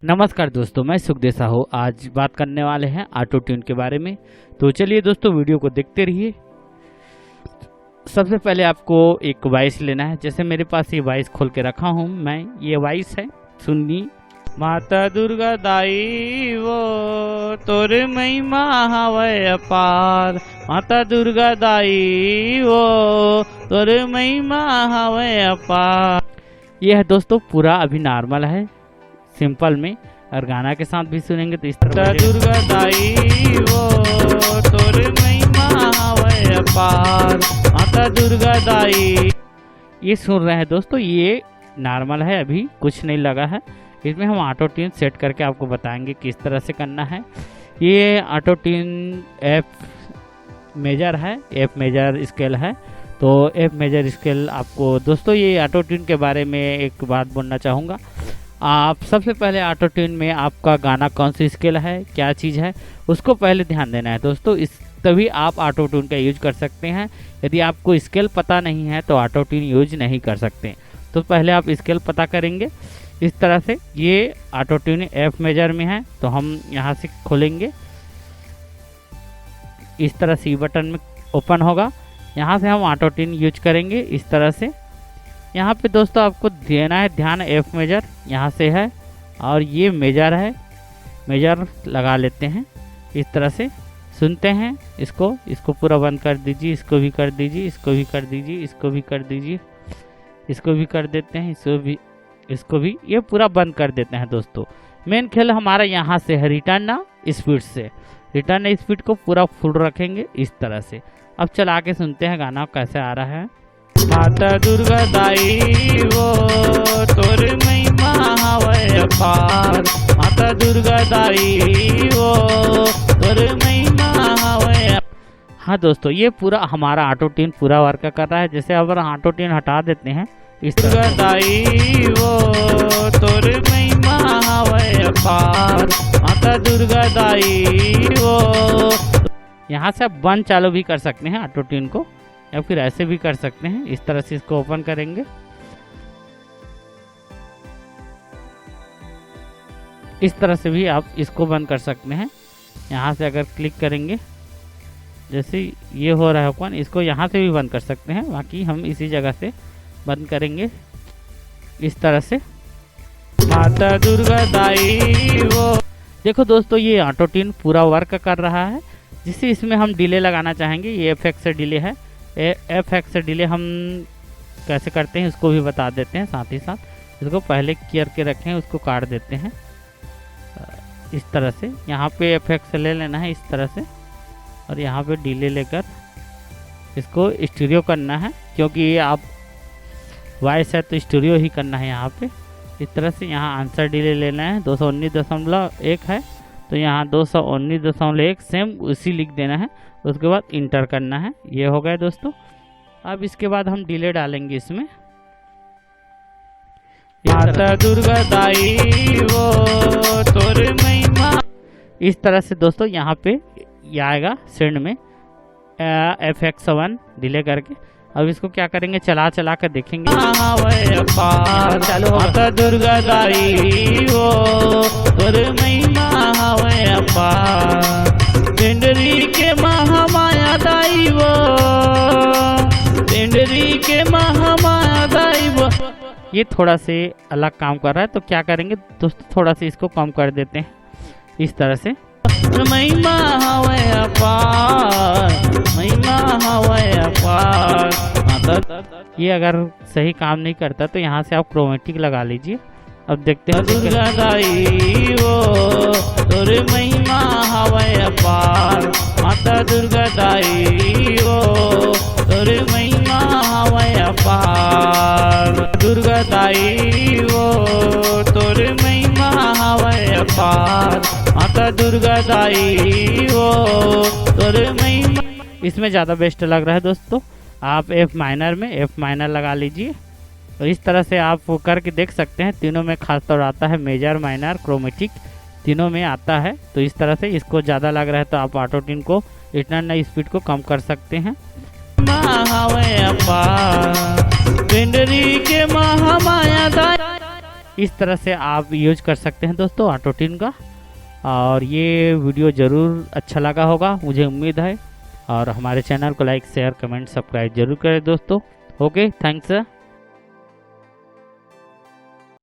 नमस्कार दोस्तों, मैं सुखदेव साहू। आज बात करने वाले हैं ऑटो ट्यून के बारे में। तो चलिए दोस्तों, वीडियो को देखते रहिए। सबसे पहले आपको एक वॉइस लेना है। जैसे मेरे पास ये वॉइस खोल के रखा हूँ मैं, ये वॉइस है, सुनिए। माता दुर्गा दाई वो तोरे महिमा हवै अपार, माता दुर्गा दाई वो तोरे महिमा हवै अपार। ये है दोस्तों, पूरा अभी नॉर्मल है, सिंपल में। और गाना के साथ भी सुनेंगे तो इस तरह दुर्गा दाई वो तोरे महिमा हवै अपार, माता दुर्गा दाई। ये सुन रहे हैं दोस्तों, ये नॉर्मल है, अभी कुछ नहीं लगा है। इसमें हम ऑटो ट्यून सेट करके आपको बताएंगे किस तरह से करना है। ये ऑटो ट्यून एफ मेजर है, एफ मेजर स्केल है। तो एफ मेजर स्केल आपको दोस्तों, ये ऑटो ट्यून के बारे में एक बात बोलना चाहूँगा। आप सबसे पहले ऑटो ट्यून में आपका गाना कौन सी स्केल है, क्या चीज़ है, उसको पहले ध्यान देना है दोस्तों। इस तभी आप ऑटो ट्यून का यूज कर सकते हैं। यदि आपको स्केल पता नहीं है तो ऑटो ट्यून यूज नहीं कर सकते। तो पहले आप स्केल पता करेंगे इस तरह से। ये ऑटो ट्यून एफ मेजर में है, तो हम यहाँ से खोलेंगे। इस तरह सी बटन में ओपन होगा, यहाँ से हम ऑटो ट्यून यूज करेंगे इस तरह से। यहाँ पे दोस्तों आपको देना है ध्यान, एफ मेजर यहाँ से है और ये मेजर है, मेजर लगा लेते हैं इस तरह से। सुनते हैं इसको पूरा बंद कर दीजिए, इसको भी कर दीजिए, इसको भी कर दीजिए, इसको भी कर दीजिए, इसको भी कर देते हैं, इसको भी ये पूरा बंद कर देते हैं दोस्तों। मेन खेल हमारा यहाँ से है रिटर्न स्पीड से। रिटर्न स्पीड को पूरा फुल रखेंगे इस तरह से। अब चला के सुनते हैं गाना कैसे आ रहा है। माता दुर्गा दाई वो तोरे महिमा हवै अपार, माता दुर्गा दाई वो तोरे महिमा हवै। हाँ दोस्तों, ये पूरा हमारा ऑटो ट्यून पूरा वर्क कर रहा है। जैसे अगर ऑटो ट्यून हटा देते हैं इस दुर्गा दाई वो तोरे महिमा हवै अपार, माता दुर्गा दाई वो। यहाँ से आप बंद चालू भी कर सकते हैं ऑटो ट्यून को, या फिर ऐसे भी कर सकते हैं। इस तरह से इसको ओपन करेंगे, इस तरह से भी आप इसको बंद कर सकते हैं। यहाँ से अगर क्लिक करेंगे, जैसे ये हो रहा है ओपन, इसको यहाँ से भी बंद कर सकते हैं। बाकी हम इसी जगह से बंद करेंगे इस तरह से। माता दुर्गा दाई वो। देखो दोस्तों, ये ऑटो ट्यून पूरा वर्क कर रहा है। जिससे इसमें हम डिले लगाना चाहेंगे, ये एफएक्स से डिले है। एफएक्स से डिले हम कैसे करते हैं उसको भी बता देते हैं साथ ही साथ। इसको पहले कियर के रखें, उसको काट देते हैं इस तरह से। यहाँ पे एफएक्स ले लेना है इस तरह से, और यहाँ पे डिले लेकर इसको स्टीरियो करना है, क्योंकि ये आप वॉइस है तो स्टीरियो ही करना है यहाँ पे। इस तरह से यहाँ आंसर डिले लेना है, 219.1 है तो यहाँ 219.1 सेम उसी लिख देना है। उसके बाद इंटर करना है। ये हो गया दोस्तों। अब इसके बाद हम डिले डालेंगे इसमें। माता दुर्गा दाई वो तोरे महिमा। इस तरह से दोस्तों यहाँ पे ये आएगा सेंड में FX1 डिले करके। अब इसको क्या करेंगे, चला कर देखेंगे। चालू माता दुर्गा दाई वो तोरे महिमा हवै अपार, पेंडरी के महामाया दाई वो, पेंडरी के महामाया दाई वो। ये थोड़ा से अलग काम कर रहा है, तो क्या करेंगे दोस्तों, थोड़ा सा इसको कम कर देते हैं इस तरह से। महिमा हवै अपार, महिमा हवै अपार। ये अगर सही काम नहीं करता तो यहाँ से आप क्रोमेटिक लगा लीजिए। अब देखते हैं। दुर्गा दाई वो तोरे महिमा हवै अपार, माता दुर्गा दाई वो तोरे महिमा हवै अपार, दुर्गा दाई वो तोरे महिमा हवै अपार, माता दुर्गा दाई वो तोरे महिमा। इसमें ज़्यादा बेस्ट लग रहा है दोस्तों। आप एफ माइनर लगा लीजिए। तो इस तरह से आप वो करके देख सकते हैं। तीनों में खास तौर आता है, मेजर, माइनर, क्रोमेटिक तीनों में आता है। तो इस तरह से इसको ज़्यादा लग रहा है तो आप ऑटो ट्यून को रिटर्न स्पीड को कम कर सकते हैं। इस तरह से आप यूज कर सकते हैं दोस्तों ऑटो ट्यून का। और ये वीडियो ज़रूर अच्छा लगा होगा, मुझे उम्मीद है। और हमारे चैनल को लाइक शेयर कमेंट सब्सक्राइब जरूर करें दोस्तों। Okay, thanks.